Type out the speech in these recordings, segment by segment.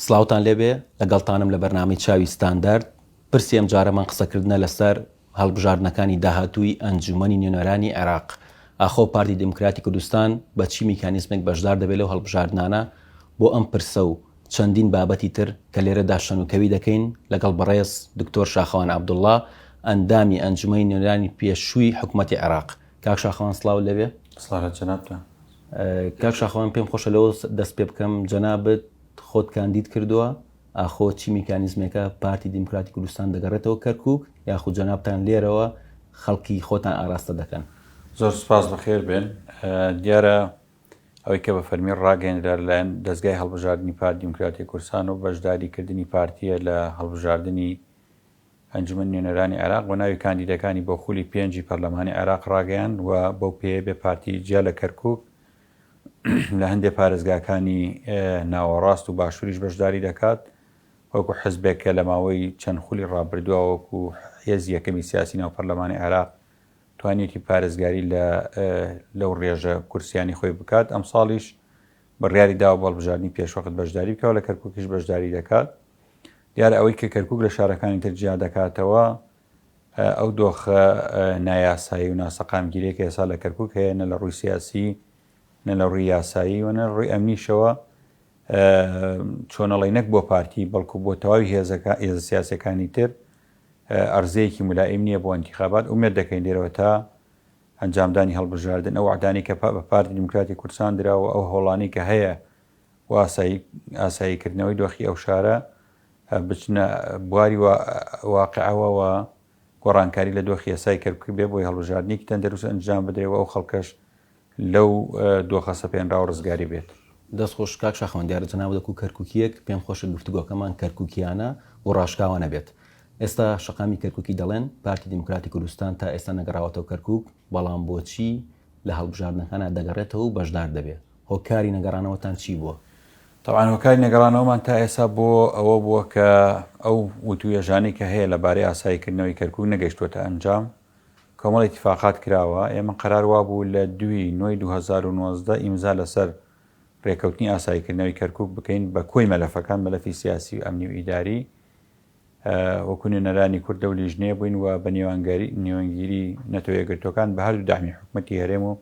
سڵاوتان لێبێ لەگەڵتانم لە بەرنامەی چاوی ستاندارد پرسی ئەم جارەمان قسەکردنە لەسەر هەڵبژاردنەکانی داهاتووی ئەنجومەنی نوێنەرانی عێراق. ئاخۆ پارتی دموکراتی کوردستان بە چی میکانیزمێک بەشدار دەبێت لەو هەڵبژاردنانە بۆ ئەم پرسە و چەندین بابەتی تر کە لێرەدا شەنوکەوی دەکەین لەگەڵ بەڕێز دکتۆر شاخەوان عەبدوڵڵا ئەندامی ئەنجومەنی نوێنەرانی پێشووی حکوومەتی عێراق. کاک شاخەوان سڵاو لەوێ. سڵاوات جەنابتان. کاک شاخەوان پێم خۆشە لەوە دەست پێ بکەم جەنابەت خۆت کاندید کردووە ئاخۆ چی میکانیزمێکە پارتی دموکراتی کوردستان دەگەڕێتەوە کەرکووک یاخود جەنابتان لێرەوە خەڵکی خۆتان ئاراستە دەکەن. زۆر سپاس بەخێر بێن. دیارە ئەوەی کە بە فەرمی ڕاگەیەنرا لەلایەن دەستگای هەڵبژاردننی پارتی دموکراتی کوردستان و بەشداریکردنی پارتیە لە هەڵبژاردننی ئەنجومەن نوێنەرانی عێراق بە ناوی کاندیدەکانی بۆ خولی پێنجی پەرلەمانی عێراق ڕاگەیاند و بەو پێ بێ پارتی جیا لە کەرکووک لە هەندێک پارێزگاکانی ناوەڕاست و باشووریش بەشداری دەکات وەکو حزبێکە لە ماوەی چەند خولی ڕابردووە وەکو هێزی یەکەمی سیاسی ناو پەرلەمانی عێراق توانێتی پارێزگاری لەو ڕێژە کورسیانی خۆی بکات. ئەم ساڵیش بڕیاری داوە بۆ هەڵبژاردننی پێشوەقت بەشداری بکەوە لە کەرکووکیش بەشداری دەکات. دیارە ئەوەی کە کەرکووک لە شارەکانی تر جیا دەکاتەوە ئەو دۆخە نایاسایی و ناسەقامگیریەکە ئێستا لە کەرکووک هەیە نە لە ڕووی سیاسی نە لە ڕووی یاسایی و نە ڕووی ئەمنیشەوە چۆنەڵێنەک بۆ پارتی بەڵکو بۆ تەواوی هێزە سیاسەکانی تر ئەرزەیەکی ملائم نییە بۆ ئەنتیخابات. ئومێد دەکەین لێرەوە تا ئەنجامدانی هەڵبژاردن ئەو وعدانی کە بە پارتی دموکراتی کوردستان دراوە ئەو هۆڵانی کە هەیە و ئاساییکردنەوەی دۆخی ئەو شارە بچنە بواری واقعەوەوە گۆڕانکاری لە دۆخی یاسای کەرکووک بێ بۆی هەڵبژاردنێکی تەندەروست ئەنجام بدرێەوە ئەو خەڵکەش لەو دۆخە سەپێنرا و ڕزگاری بێت. دەستخۆش کاک شاخەوان دیارە جەناب دەکو کەرکووکیەک پێم خۆشە گفتوگۆکەمان کەرکووکیانە و ڕاشکاوە نەبێت. ئێستا شەقامی کەرکووکی دەڵێن پارتی دموکراتی کوردستان تا ئێستا نەگەڕاوەتەوە کەرکووک بەڵام بۆچی لە هەڵبژاردنەکانە دەگەڕێتەوە و بەشدار دەبێت. هۆکاری نەگەڕانەوەتان چی بووە؟ تەوان هۆکاری نەگەڕانەوەمان تا ئێستا بۆ ئەوە بووە کە ئەو وتویەژانی کە هەیە لەبارەی ئاساییکردنەوەی کەرکووک نەگەیشتووەتە ئەنجام. کۆمەڵ ئیتیفاقات کراوە. ئێمە قەرار وا بوو لە 2/2019 ئیمزا لەسەر ڕێکەوتنی ئاساییکردنەوەی کەرکووک بکەین بە کۆی مەلەفەکان مەلەفی سیاسی و ئەمنی و ئیداری وەکو نوێنەرانی کورد و لیژنێ بووین و بە نێوەنگیری نەتۆ یەکگرتوەکان بە هەردوو دامی حکوومەتی هەرێم و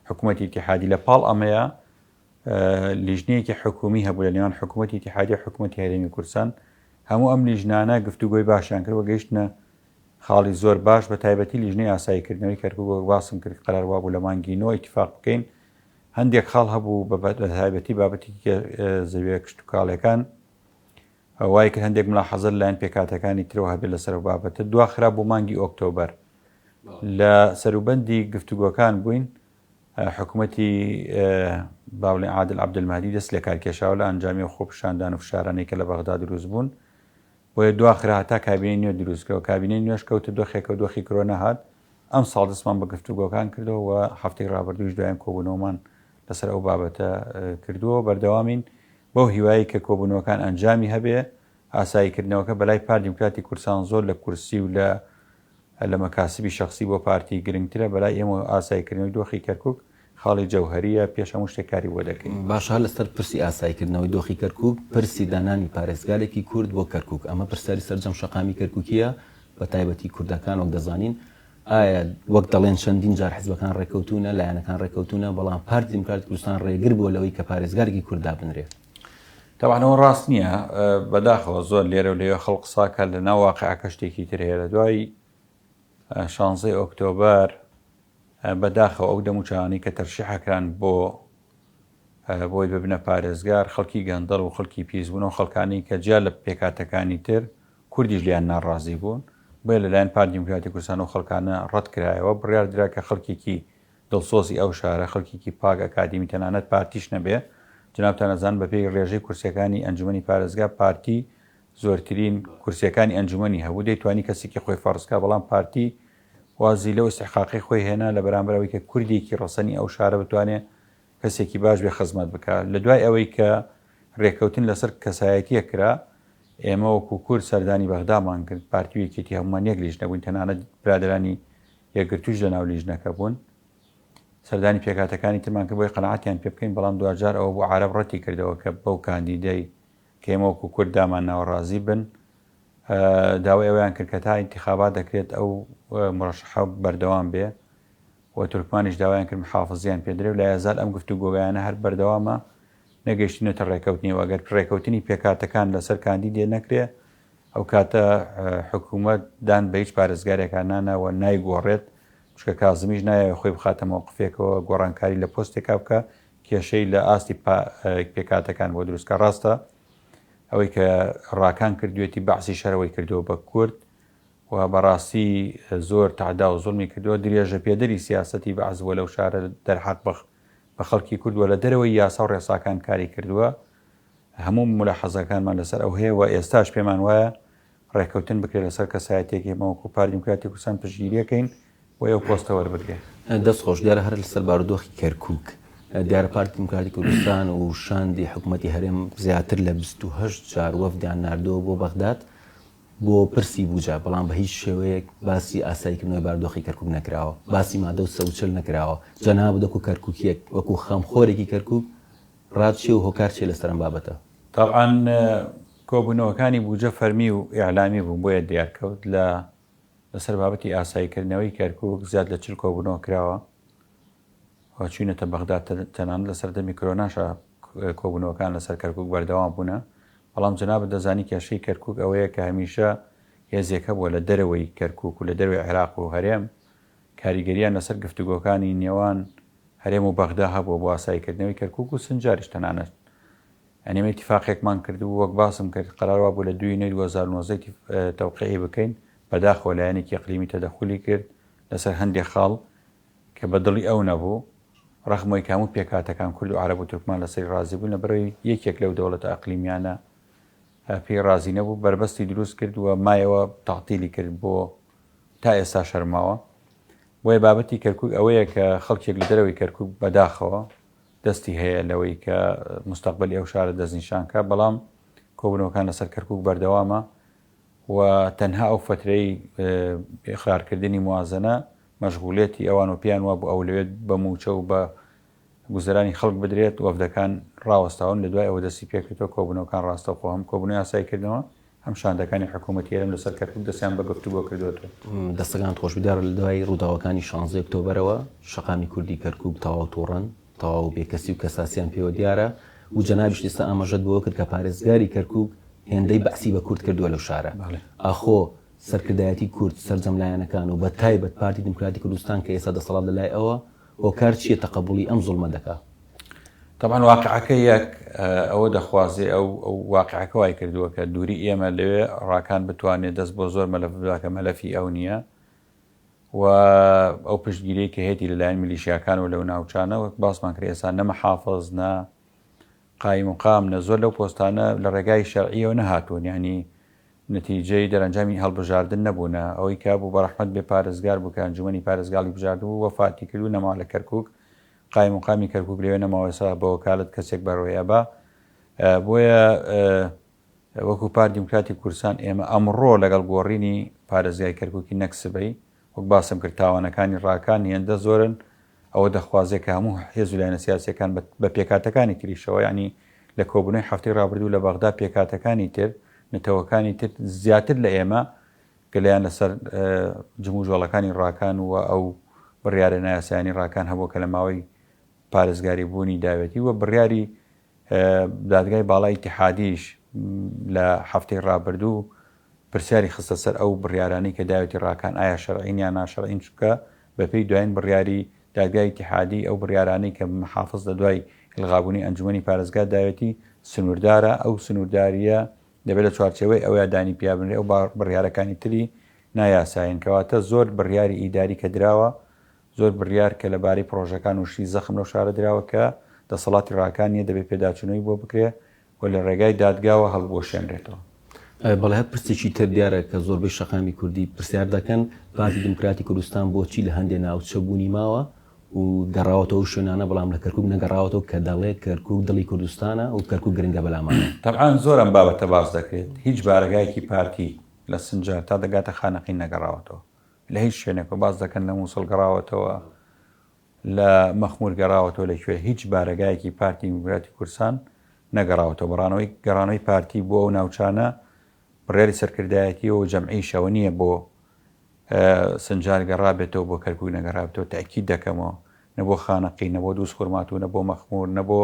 حکوومەتی ئیتیحادی لە پاڵ ئەمەیە لیژنەیەکی حکومی هەبوو لە نێوان حکوومەتی ئیتیحادی و حکوومەتی هەرێمی کوردستان. هەموو ئەم لیژنانە گفتوگۆی باشیان کرد و گەیشتنە خاڵی زۆر باش بە تایبەتی لیژنەی ئاساییکردنەوەی کەرکووک باسم کرد قەرار وا بوو لە مانگینەوە ئیتیفاق بکەین. هەندێک خاڵ هەبوو بە تایبەتی بابەتی زەویە کشت و کاڵەکان وای کرد هەندێک ملاحەزە لەلایەن پێکاتەکانی ترەوە هەبێت لەسەر بابەتە دواخرا بۆ مانگی ئۆکتۆبەر لە سەروبەندی گفتوگۆکان بووین. حکوومەتی باوڵی عادل عەبدولمەهدی دەست لە کارکێشاوە لە ئەنجامی و خۆپیشاندان و فشارانەی کە لە بەغدا دروست بوون بۆیە دواخرا هەتا کابینەی نوێ دروستکەوە. کابینەی نوێش کەوتە دۆخێکە و دۆخی کۆرۆنا هات. ئەم ساڵ دەستمان بە گفتوگۆکان کردەوە و هەفتەی ڕابردووش دوایان کۆبوونەوەمان لەسەر ئەو بابەتە کردووە. بەردەوامین بەو هیوایی کە کۆبوونەوەکان ئەنجامی هەبێ ئاساییکردنەوەکە بەلای پارتی دموکراتی کوردستان زۆر لە کورسی و لە مەکاسبی شخصی بۆ پارتی گرنگترە. بەلای ئێمە ئاساییکردنەوەی دۆخی کەرکووک خاڵی جەوهەریە پێش هەموو شتێکاری بۆ دەکەین. باشە لەسەر پرسی ئاساییکردنەوەی دۆخی کەرکووک پرسی دانانی پارێزگارێکی کورد بۆ کەرکووک ئەمە پرسیاری سەرجەم شەقامی کەرکووکیە بە تایبەتی کوردەکان وەک دەزانین ئایا وەک دەڵێن چەندین جار حیزبەکان ڕێکەوتونە لایەنەکان ڕێکەوتونە بەڵام پارتی دموکراتی کوردستان ڕێگر بووە لەوەی کە پارێزگارێکی کووردا بنرێت. تەوانەوە ڕاست نییە. بەداخەوە زۆر لێرە و لێوە خەڵق قساکە لە ناو واقعەکە شتێکی تر هەیە. لە دوای 16 ئۆکتۆبەر بەداخەوە ئەو دەموچانی کە تەرشیحەکان بۆی ببنە پارێزگار خەڵکی گەندەڵ و خەڵکی پیسبوون و خەڵکانی کە جیا لە پێکاتەکانی تر کوردیش لیان ناڕازی بوون بۆیە لەلایەن پارتی دموکراتی کوردستان و خەڵکانە ڕەت کرایەوە بڕیار درا کە خەڵکێکی دڵسۆزی ئەو شارە خەڵکێکی پاک ئەکادیمی تەنانەت پارتیش نەبێ. جنابتان ئەزان بەپێی ڕێژەی کورسیەکانی ئەنجومەنی پارێزگا پارتی زۆرترین کورسیەکانی ئەنجومەنی هەبوو دەیتوانی کەسێکی خۆی فەرزکا بەڵام پارتی وازی لەو استحقاقی خۆی هێنا لە بەرامبەرەوەی کە کوردێکی ڕەسەنی ئەو شارە بتوانێت کەسێکی باش بێ خزمەت بکات. لە دوای ئەوەی کە ڕێکەوتن لەسەر کەسایەتیە کرا ئێمە وەکو کورد سەردانی بەغدامان کرد پارتی یەکێتی هەمومان یەک لیژنە بووین تەنانەت برادرانی یەکگرتووش لە ناو لیژنەکە بوون. سەردانی پێکاتەکانی ترمان کرد بۆی قەنەعەتیان پێ بکەین بەڵام دوجار ئەوە بۆ عەرەب ڕەتی کردەوە کە بەو کاندیدەی کەمەوەکو کورد دامان ناوەڕازی بن داوای ئەویان کرد کە تا ئینتیخابات دەکرێت ئەو مڕەشەحە بەردەوام بێ و تورکمانیش داوایان کرد محافزیان پێدرێ و لە یازار ئەم گفتوگۆیانە هەر بەردەوامە نەگەیشتینەتە ڕێکەوتنی و ئەگەر ڕێکەوتنی پێکاتەکان لەسەر کاندیدێ نەکرێ ئەو کاتە حکوومەت دان بە هیچ پارێزگارێکان نانەوە نایگۆڕێت چکە کازمیش نایە خۆی بخاتە مووقفێکەوە گۆڕانکاری لە پۆستێکا بکە کێشەی لە ئاستی پێکاتەکان بۆ دروستکە ڕاستە ئەوەی کە ڕاکان کردوێتی بەعسی شەرەوەی کردەوە بە کورد و بەڕاستی زۆر تعدا و زوڵمی کردووە درێژە پێدەری سیاسەتی بەعزوە لەو شارە دەرحەق بە خەڵکی کردووە لە دەرەوەی یاسا و ڕێساکان کاری کردووە هەموو ملاحەزەکانمان لەسەر ئەو هەیە و ئێستاش پێمان وایە ڕێکەوتن بکرێت لەسەر کەسایەتێکی مەوەکو پارتی دیموکراتی کوردستان پشتگیریەکەین و ئەو پۆستە وەربگرێت. دەست خۆش دیارە هەر لەسەر بارودۆخی کەرکووک دیارە پارتی دیموکراتی کوردستان و شاندی حکوومەتی هەرێم زیاتر لە 28 جار وەفدیان ناردەوە بۆ بەغداد بۆ پرسی بووجا بەڵام بە هیچ شێوەیەک باسی ئاساییکردنەوەی بارودۆخی کەرکووک نەکراوە باسی مادە و سەوچل نەکراوە جەناب دەکو کەرکووکیەک وەکو خەمخۆرێکی کەرکووک ڕادچێ و هۆکار چێ لەسەر ئەم بابەتە. طبعاً کۆبوونەوەکانی بووجە فەرمی و ئیعلامی بوون بۆیە دیارکەوت لەسەر بابەتی ئاساییکردنەوەی کەرکووک زیاد لە 40 کۆبوونەوە کراوە چوینەتە بەغداد تەنان لەسەر دەمی کۆرۆناشە کۆبوونەوەکان لەسەر کەرکووک بەردەوام بوونە بەڵام جەنابەت دەزانی کێشەی کەرکووک ئەوەیە کە هەمیشە هێزێکە بووە لە دەرەوەی کەرکووک و لە دەروی عێراق و هەرێم کاریگەریان لەسەر گفتوگۆکانی نێوان هەرێم و بەغدا هەبووە بۆ ئاساییکردنەوەی کەرکووک و سنجاریش تەنانەت ئەنێمە اتفاقێکمان کردو وەک باسم کرد قەراروا بوو لە 2019 تەوقیعی بکەین بەداخەوە لایەنێکی ئەقلیمی تەدەخولی کرد لەسەر هەندێک خاڵ کە بەدڵی ئەو نەبوو ڕەخمەوەی هەموو پێکاتەکان کورد و عەرەب و تورکمان لەسەری ڕازی بوون لەبەرەوەی یەکێک لەو دەوڵەتە ئەقلیمیانە پێی ڕازی نەبوو بربەستی دروست کرد و مایەوە تەعتیلی کرد بۆ تا ئێستا شەرماوە بۆیە بابەتی کەرکووک ئەوەیە کە خەڵکێک لە دەرەوەی کەرکووک بەداخەوە دەستی هەیە لەوەی کە مستەقبەلی ئەو شارە دەستنیشانکە بەڵام کۆبوونەوەکان لەسەر کەرکووک بەردەوامە و تەنها ئەو فترەی ئیقرارکردنی موازنە مەشغوڵێتی ئەوان و پیان وا بوو ئەو لەوێت بە موچە و بە گوزەرانی خەڵک بدرێت وەفدەکان ڕاوەستاون لە دوای ئەوە دەستی پێکردەوە کۆبوونەوەکان ڕاستەوخۆ هەم کۆبوونەوەی ئاساییکردنەوە هەم شاندەکانی حکوومەتی هەرێم لەسەر کەرکووک دەستیان بە گفتوگۆ کردوێتەوە. دەستەکان خۆشبیدار لە دوای ڕووداوەکانی 16 ئۆکتۆبەرەوە شەقامی کوردی کەرکووک تەواو تووڕەن تەواو بێکەسی و کەساسیان پێوە دیارە و جەنابیش ئێستا ئاماژەت بۆ کرد کە پارێزگاری کەرکووک هێندەی بەعسی بە کورد کردووە لەو شارە ئاخۆ سەرکردایەتی کورد سەرجەملایەنەکان و بە تایبەت پارتی دیموکراتی کوردستان کە ئێستا دەسەڵات لەلای ئەوە هۆکار چییە تەقەبوڵی ئەم زوڵمە دەکات؟ طبعاً واقعەکە یەک ئەوە دەخوازێ ئەو واقعەکە وای کردووە کە دووری ئێمە لەوێ ڕاکان بتوانێت دەست بۆ زۆر مەلەف بکە مەلەفی ئەو نییە و ئەو پشتگیری کە هێتی لەلایەن میلیشیاکان و لەو ناوچانەوە باسمان کرد ئێستا نە محافظ نە قایم و قام نە زۆر لەو پۆستانە لە ڕێگای شەرعیەوە نەهاتوون یعنی نتیجەی دەرەنجامی هەڵبژاردن نەبوونە ئەوەی کە بوو بەڕەحمەت بێ پارێزگار بوو کە ئەنجومەنی پارێزگاڵی بژاردبوو وەفاتی کردو نەماوە لە کەرکووک قایم و قامی کەرکووک لەوێ نەماوەسا بە وەکالەت کەسێک بەڕۆیە بە بۆیە وەکو پارتی دیموکراتی کوردستان ئێمە ئەمڕۆ لەگەڵ گۆڕینی پارێزگای کەرکووکی نەکسبەی وەک باسم کرد تاوانەکانی ڕاکان هێندە زۆرن ئەوە دەخوازێت کە هەموو هێز و لایەنە سیاسیەکان بە پێکاتەکانی تریشەوە ینی لە کۆبوونەوەی هەفتەی ڕابردوو لە بەغدا پێکاتەکانی تر نەتەوەکانی تر زیاتر لە ئێمە گەلیان لەسەر جموو جۆڵەکانی ڕاکان و ئەو بڕیارە نایاسایانی ڕاکان هەبوو کە لە ماوەی پارێزگاری بوونی داوێتی و بڕیاری دادگای باڵای ئیتیحادیش لە هەفتەی ڕابردوو پرسیاری خستە سەر ئەو بڕیارانی کە داوێتی ڕاکان ئایا شەرعین یان ناشەرعین چکە بەپێی دوایین بڕیاری دادگای ئیتیحادی ئەو بڕیارانەی کە محافظ لە دوای هەڵغابوونی ئەنجومەنی پارێزگا داوێتی سنووردارە ئەو سنوورداریە دەبێت لە چوارچێوەی ئەوەیە دانی پیابنرێ ئەو بڕیارەکانی تری نایاساین کەواتە زۆر بڕیاری ئیداری کە دراوە زۆر بڕیار کە لەبارەی پرۆژەکان وشی زەخم لەو شارە دراوە کە دەسەڵاتی ڕاکانیە دەبێت پێداچوونەوەی بۆ بکرێ و لە ڕێگای دادگاوە هەڵبۆشێنرێتەوە. بەڵێ هەر پرسێکی تر دیارە کە زۆربەی شەقامی کوردی پرسیار دەکەن پارتی دیموکراتی کوردستان بۆچی لە هەندێک ناوچە بوونی ماوە و گەڕاوەتەوە شوێنانە بەڵام لە کەرکووک نەگەڕاوەتەوە کە دەڵێت کەرکووک دڵی کوردستانە و کەرکووک گرنگە بەلامانە. تەبعاً زۆر ئەم بابەتە باس دەکرێت هیچ بارگایەکی پارتی لە سنجار تا دەگاتە خانەقی نەگەڕاوەتەوە لە هیچ شوێنێک باس دەکەن لە مووسڵ گەڕاوەتەوە لە مەخمور گەڕاوەتەوە لەکوێ هیچ بارگایەکی پارتی دیموکراتی کوردستان نەگەڕاوەتەوە. بەڕانەوەی گەڕانەوەی پارتی بۆ ئەو ناوچانە بڕیاری سەرکردایەتی و جەمعی شەوە نییە بۆ سنجار گەڕابێتەوە بۆ کەرکووک نەگەڕابێتەوە. تاکید دەکەمەوە نەبۆ خانەقی، نەبۆ دووس خورمات و نەبۆ مەخمور، نەبۆ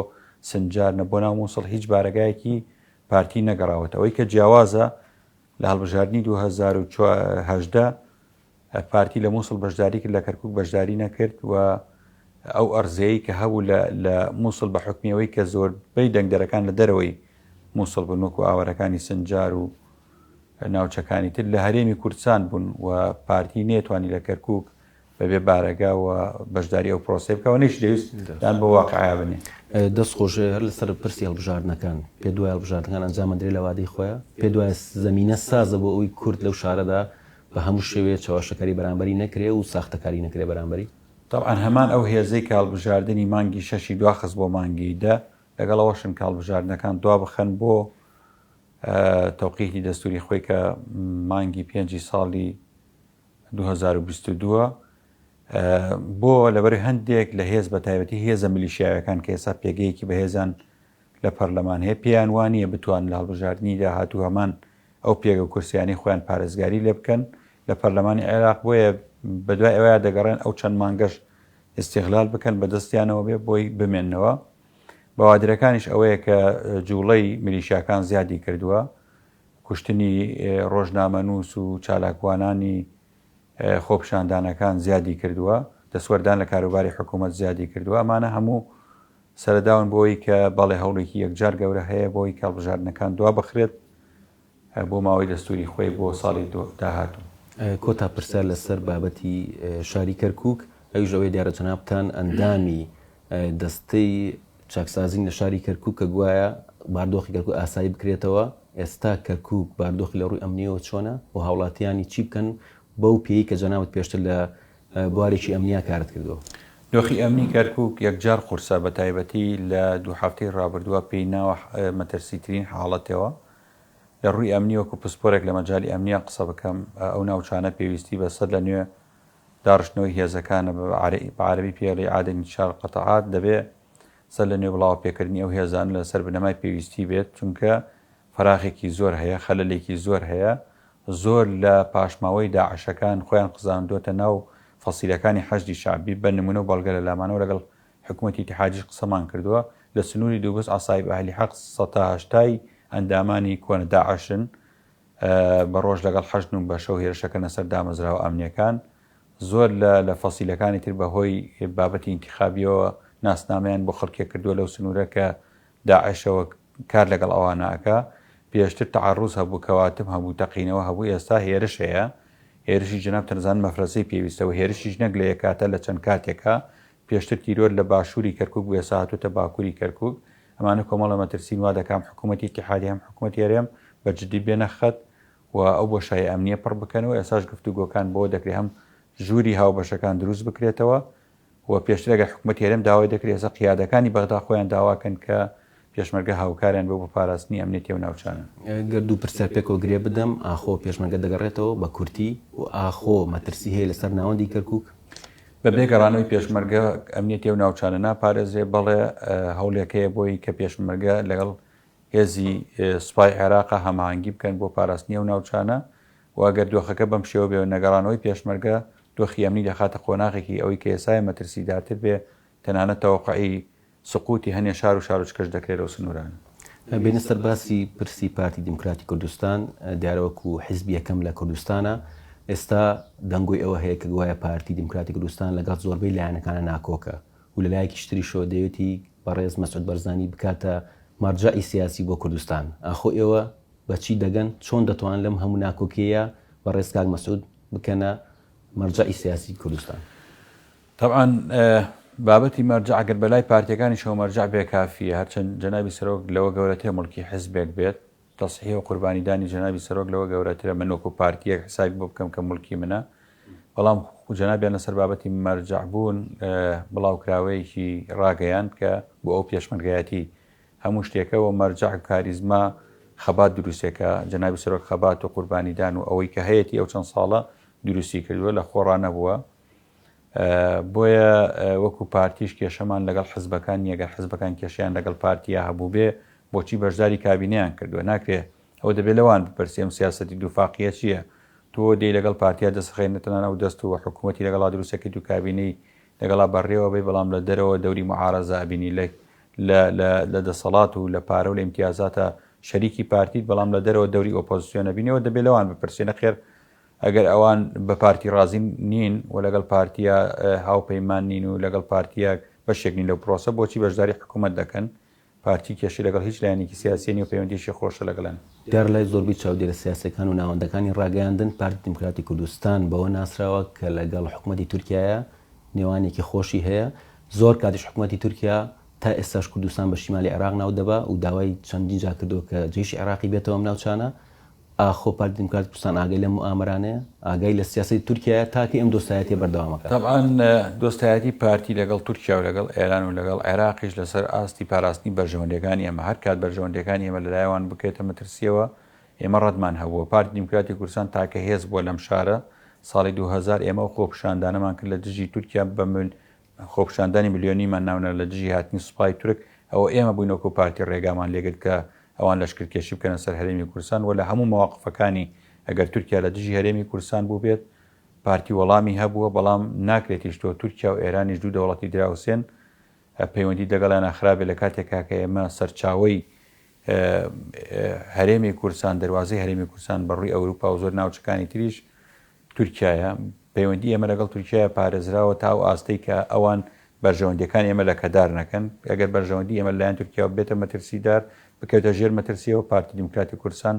سنجار، نەبۆ ناو مووسڵ هیچ بارگایەکی پارتی نەگەڕاوەتەوە. ئەوەی کە جیاوازە لە هەڵبژاردننی 2018 پارتی لە مووسڵ بەشداری کرد، لە کەرکووک بەشداری نەکرد و ئەو ئەرزەیە کە هەبوو لە مووسڵ بە حکمیەوەی کە زۆربەی دەنگدەرەکان لە دەرەوەی مووسڵ بوون، وەکو ئاوارەکانی سنجار و ناوچەکانی تر لە هەرێمی کوردستان بوون و پارتی نێتوانی لە کەرکووک بەبێ بارەگاوە بەشداری ئەو پرۆسێ بکەوە. نەیش دەویستیان بە واقعیا بنێ. دەست خۆشە هەر لەسەر پرسی هەڵبژاردنەکان پێ دوای هەڵبژاردنەکان ئەنجام درێ لە وادەی خۆیان، پێ دوای زەمینە سازە بۆ ئەوی کورد لەو شارەدا بە هەموو شێوەیە چاوەشەکاری بەرامبەری نەکرێ و ساختەکاری نەکرێ بەرامبەری. طبعاً هەمان ئەو هێزەی کە هەڵبژاردننی مانگی 6 دواخست بۆ مانگی 10 لەگەڵەوەشن کە هەڵبژاردنەکان دوا بخەن بۆ تەوقیفی دەستوری خۆی کە مانگی 5 ساڵی 2022 بۆ لەبەر هەندێک لە هێز بە تایبەتی هێزە میلیشیاوەکان کە ئێستا پێگەیەکی بەهێزان لە پەرلەمان هەیە پێیان وانە بتوان لە هەڵبژاردننی داهاتوو هەمان ئەو پێگە و کورسیانی خۆیان پارێزگاری لێ بکەن لە پەرلەمانی عێراق. بۆیە بەدوای ئەوەیە دەگەڕێن ئەو چەند مانگەش ئیستیغلال بکەن بە دەستیانەوە بێ بۆی بمێننەوە. بەوادرەکانیش ئەوەیە کە جوڵەی میلیشیاکان زیادی کردووە، کوشتنی ڕۆژنامەنووس و چالاکوانانی خۆپشاندانەکان زیادی کردووە، دەسوەردان لە کاروباری حکوومەت زیادی کردووە. ئەمانە هەموو سەرداون بۆی کە بەڵێ هەوڵێکی یەکجار گەورە هەیە بۆی کە هەڵبژاردنەکان دوا بخرێت بۆ ماوەی دەستوری خۆی بۆ ساڵی داهاتوو. کۆتا پرسیار لەسەر بابەتی شاری کەرکووک، ئەویش ئەوەی دیارە جەنابتان ئەندامی دەستەی چاکسازین لە شاری کەرکووک کە گوایە باردۆخی کەرکووک ئاسایی بکرێتەوە. ئێستا کەرکووک باردۆخی لە ڕووی ئەمنیەوە چۆنە و هاوڵاتیانی چی بکەن بەو پێی کە جەنابەت پێشتر لە بوارێکی ئەمنیا کارت کردەوە؟ دۆخی ئەمنی کەرکووک یەکجار قورسە بە تایبەتی لە 2 هەفتەی ڕابردووە پێی ناوە مەترسیترین حاڵەتەوە لە ڕووی ئەمنی. وەکو پسپۆرێک لە مەجای ئەمنیا قسە بکەم، ئەو ناوچانە پێویستی بە سەد لە نوێ داڕشتنەوەی هێزەکانە بە عەرەبی پێڵی عادەمی چار قەتەعات دەبێت سەر لە نوێ بڵاو پێکردنی ئەو هێزان لەسەر بنەمای پێویستی بێت، چونکە فراخێکی زۆر هەیە، خەلەلێکی زۆر هەیە. زۆر لە پاشماوەی داعشەکان خۆیان قزاندۆتە ناو فەسیلەکانی حەشدی شعبی. بە نمونە و بەڵگە لە لامانەوە لەگەڵ حکوومەتی ئیتیحادیش قسەمان کردووە لە سنووری دووبست ئاسایب ئەهلی حەق 180 ئەندامانی کۆنە داعشن بە ڕۆژ لەگەڵ حەشد و بە شەو هێرشەکەنە سەر دامەزراوە ئەمنیەکان. زۆر لە فەسیلەکانی تر بەهۆی بابەتی ئینتیخابیەوە ناسنامەیان بۆ خەڵکێ کردووە لەو سنوورە کە داعشەوە کار لەگەڵ ئەوانەکە. پێشتر تەعەڕوز هەبوو، کەواتم هەبوو، تەقینەوە هەبوو. ئێستا هێرش هەیە، هێرشی جەناب تەنزان مەفرەسەی پێویستەوە، هێرشیش نەک لە یەکاتە لە چەند کاتێکە. پێشتر تیرۆر لە باشووری کەرکووک بوو، ئێستا هاتووەتە باکووری کەرکووک. ئەمانە کۆمەڵە مەترسین وا دەکەم حکوومەتی ئیتیحادی هەم حکوومەتی هەرێم بە جددی بێنە خەت و ئەو بۆشای ئەمنیە پڕ بکەنەوە. ئێساش گفتوگۆکان بۆ دەکرێت هەم ژووری هاوبەشەکان دروست بکرێتەوە و پێشتر ئەگەر حکوومەتی هەرێم داوای دەکرێت ئێستا قیادەکانی بەغدا خۆیان داواکەن کە پێشمەرگە هاوکاریان بۆ پاراستنی ئەمنیەتی و ناوچانە. گەردوو پرسیار پێکەوە گرێ بدەم، ئاخۆ پێشمەرگە دەگەڕێتەوە بە کورتی و ئاخۆ مەترسی هەیە لەسەر ناوەندی کەرکووک؟ بە بێگەڕانەوەی پێشمەرگە ئەمنیەتی و ناوچانە ناپارێزرێ، بەڵێ هەوڵێکەیە بۆی کە پێشمەرگە لەگەڵ هێزی سوپای عێراقا هەماهەنگی بکەن بۆ پاراستنی و ناوچانە و ئەگەر دۆخەکە بەم شێوە بێ نەگەڕانەوەی پێشمەرگە دۆخی ئەمنی دەخاتە قۆناغێکی ئەوەی کە ئێسای مەترسیدارتر بێ، تەنانەت تەوەقعی سقوتی هەنێ شار و شارۆچکەش دەکرێت لەو سنوورانە. بێنە سەر باسی پرسی پارتی دموکراتی کوردستان، دیارەوەکو حیزبی یەکەم لە کوردستانە، ئێستا دەنگۆی ئەوە هەیە کە گوایە پارتی دموکراتی کوردستان لەگەڵ زۆربەی لایەنەکانە ناکۆکە و لە لایەکی تریشەوە دەوێتی بەڕێز مەسعود بەرزانی بکاتە مەرجەعی سیاسی بۆ کوردستان. ئاخۆ ئێوە بەچی دەگەن؟ چۆن دەتوان لەم هەموو ناکۆکیەیە بەڕێز کاک مەسعود بکەنە مەرجەعی سیاسی کوردستان؟ طبعاً بابەتی مەرجع ئەگەر بەلای پارتیەکانی شەو مەرجع بێ کافیە، هەرچەند جەنابی سەرۆک لەوە گەورەترە مڵکی حیزبێک بێت، تەصحیح و قوربانیدانی جەنابی سەرۆک لەوە گەورەترە، من وەکو پارتیەک حسابی بۆ بکەم کە مڵکی منە. بەڵام جەنابیان لەسەر بابەتی مەرجع بوون بڵاوکراوەیەکی ڕاگەیان کە بۆ ئەو پێشمەرگایەتی هەموو شتێکەوە مەرجع کاریزما خەبات دروستێکە. جەنابی سەرۆک خەبات و قوربانیدان و ئەوەی کە هەیەی ئەو چەند ساڵە دروستی کردووە لە خۆڕانە بووە. بۆیە وەکو پارتیش کێشەمان لەگەڵ حزبەکان یەگەر حزبەکان کێشیان لەگەڵ پارتیا هەبوو بێ بۆچی بەشداری کابینیان کردووە ناکرێت ئەوە دەبێت لەوان بپرسێم سیاسەتی دووفاقیە چییە تۆ دەی لەگەڵ پارتیا دەسخێنێتەنە و دەست و حکوومەتی لەگەڵا دروستەکەیت و کابینەی لەگەڵا بەڕێوە بێ بەڵام لە دەرەوە دەوری معارەزە ئەبینی لە دەسەڵات و لە پارە و لە ئیمتیازاتە شەریکی پارتیت بەڵام لە دەرەوە دەوری ئۆپۆزیسیۆنە بینەوە دەبێت لەوان بپرسێنە خێر ئەگەر ئەوان بە پارتی ڕازی نین و لەگەڵ پارتیا هاوپەیمان نین و لەگەڵ پارتیا بەشێک نین لەو پرۆسە بۆچی بەشداری حکوومەت دەکەن پارتی کێشی لەگەڵ هیچ لایەنێکی سیاسیی و پەیوەندیشی خۆشە لەگەڵن دیار لای زۆربەی چاودێرە سیاسەکان و ناوەندەکانی ڕاگەیاندن پارتی دموکراتی کوردستان بەوە ناسراوە کە لەگەڵ حکوومەتی تورکایە نێوانێکی خۆشی هەیە زۆر کاتیش حکوومەتی تورکیا تا ئێستاش کوردستان بە شیمالی عێراق ناو دەبا و داوای چەندین جا کردو کە جێیشی عێراقی بێتەوە ناوچانە ئاخۆ پارتی دموکراتی کوردستان ئاگای لە مؤامرانەیە ئاگای لە سیاسەتی تورکایە تاکە ئەم دۆستایەتی بەردەوامەکە طبعاً دۆستایەتی پارتی لەگەڵ تورکیا و لەگەڵ ئێران و لەگەڵ عێراقیش لەسەر ئاستی پاراستنی بەرژەوەندەکانی ئەمە هەر کات بەرژەوەندەکانی ئێمە لەلایەوان بکرێتە مەترسیەوە ئێمە ڕەتمان هەبووە پارتی دموکراتی کوردستان تاکە هێز بووە لەم شارە ساڵی 2000 ئێمە خۆپشاندانەمان کرد لە دژی تورکیا بە خۆپشاندانی ملیۆنیمان ناونە لە دژی هاتنی سوپای تورک ئەوە ئێمە بووینەوە پارتی ڕێگامان لێگرت کە ئەوان لەشکرکێشی بکەنە سەر هەرێمی کوردستان و لە هەموو مەواقفەکانی ئەگەر تورکیا لە دژی هەرێمی کوردستان بوو بێت پارتی وەڵامی هەبووە بەڵام ناکرێتیش تۆ تورکیا و ئێرانیش دوو دەوڵەتی دراوسێن پەیوەندی دەگەڵیان خراپێت لە کاتێکا کە ئێمە سەرچاوەی هەرێمی کوردستان دەواازەی هەرێمی کوردستان بەڕووی ئەوروپا و زۆر ناوچەکانی تریش تورکایە پەیوەندی ئێمە لەگەڵ تورکایە پارێزراوە تا و ئاستەی کە ئەوان بەرژەوەندەکان ئێمە لە کەدار نەکەن ئەگەر بەرژەوەندی ئێمە لایەن تورکیا بێتە مەترسیدار بکەوتە ژێر مەترسیەوە پارتی دموکراتی کوردستان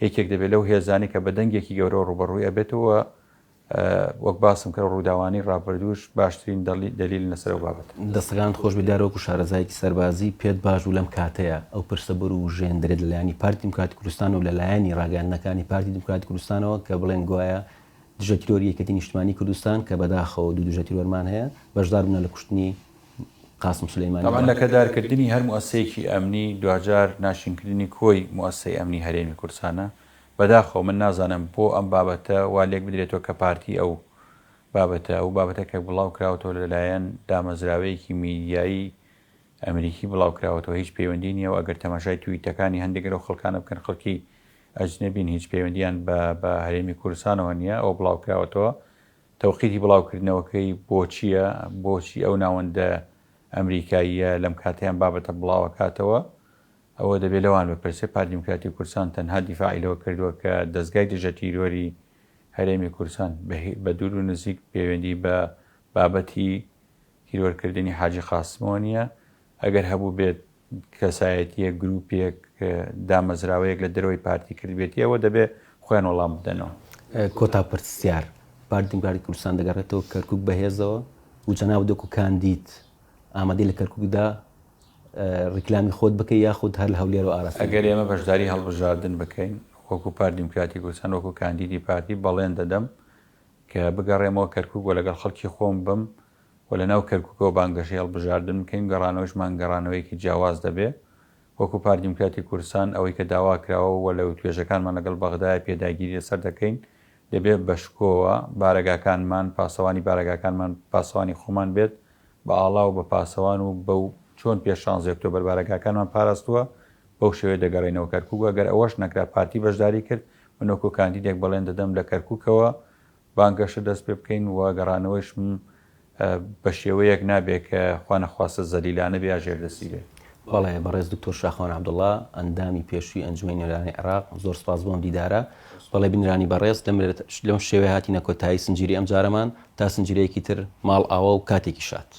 یەکێک دەبێت لەو هێزانی کە بە دەنگێکی گەورە ڕوبەڕووی ئەبێتەوە وەک باسم کە ڕووداوانی ڕابردوش باشترین دلیل لەسەر بابەت دەستگان خۆش بدارەوەکو شارەزایکی سەربازی پێت باش و لەم کاتەیە ئەو پرسەبەر و ژێندرێت لەلایانی پارتی دموکراتی کوردستان و لەلایەنی ڕاگەاندنەکانی پارتی دموکراتی کوردستانەوە کە بڵێن گوایە دژە تیرۆری یەکەتی نیشتمانی کوردستان کە بەداخەوە دوو دژە تیرۆرمان هەیە بەشدار بوون لە کوشتنی قاسم سولەیمانی طبعاً لە کەدارکردنی هەر موەسسەیەکی ئەمنی دوجار ناشینکردنی کۆی موەسسەی ئەمنی هەرێمی کوردستانە بەداخەوە من نازانم بۆ ئەم بابەتە وا لێک بدرێتەوە کە پارتی ئەو بابەتە ئەو بابەتە کە بڵاو کراوەتەوە لەلایەن دامەزراوەیەکی میدیایی ئەمریکی بڵاو کراوەتەوە هیچ پەیوەندی نییە و ئەگەر تەماشای تویتەکانی هەندێکەوە خەڵکانە بکەن خەڵکی ئەجنەبین هیچ پەیوەندیان بە هەرێمی کوردستانەوە نییە ئەو بڵاو کراوەتەوە تەوقیتی بڵاوکردنەوەکەی بۆچی ئەو ناوەندە ئەمریکاییە لەم کاتیان بابەتە بڵاوە کاتەوە ئەوە دەبێت لەوان بپرسێ پارتی دموکراتی کوردستان تەنها دیفاعی لەوە کردووە کە دەستگای دژە تیرۆری هەرێمی کوردستان بە دوور و نزیک پەیوەندی بە بابەتی تیرۆرکردنی حاجی قاسمەوە نییە ئەگەر هەبوو بێت کەسایەتیە گروپێک دامەزراوەیەک لە دەرەوەی پارتی کردبێتی ئەوە دەبێت خۆیان وەڵام بدەنەوە کۆتا پرسیار پارتی دموکراتی کوردستان دەگەڕێتەوە کەرکووک بەهێزەوە و جەناب دۆکو کاندید ئامادەی لە کەرکووکدا ڕیکلامی خۆت بکەی یاخود هەر لە هەولێر و ئاراست ئەگەر ئێمە بەشداری هەڵبژاردن بکەین وەکو پارتی دموکراتی کوردستان وەکو کاندیدی پارتی بەڵێن دەدەم کە بگەڕێمەوە کەرکووک و لەگەڵ خەڵکی خۆم بم و لە ناو کەرکووکەوە بانگەشەی هەڵبژاردن بکەین گەڕانەوەشمان گەڕانەوەیکی جیاواز دەبێت وەکو پارتی دموکراتی کوردستان ئەوەی کە داوا کراوە و لە توێژەکانمان لەگەڵ بەغدای پێداگیری سەر دەکەین دەبێت بەشکۆوە بارەگاکانمان پاسەوانی بارەگاکانمان پاسەوانی خۆمان بێت بە ئاڵا و بە پاسەوان و بەو چۆن پێش 16 ئۆکتۆبەر بارەگاکانمان پاراستووە بەو شێوەیە دەگەڕێنەوە کەرکووک گەر ئەوەش نەکرا پارتی بەشداری کرد من وەکو کاندیدێک بەڵێن دەدەم لە کەرکووکەوە بانگەشە دەست پێ بکەین و گەڕانەوەش بە شێوەیەک نابێت کە خوا نەخواستە زەلیلانە بێ ئاژێر دەستی بێت بەڵێ بەڕێز دکتۆر شاخۆن عەبدوڵڵا ئەندامی پێشووی ئەنجومەی نوێنەرانی عێراق زۆر سوپاس بۆم دیدارە بەڵێ بینرانی بەڕێز لەم شێوەیە هاتینە کۆتایی سنجیری ئەم جارەمان تا سنجیرەیەکی تر ماڵ ئاوە و کاتێکی شات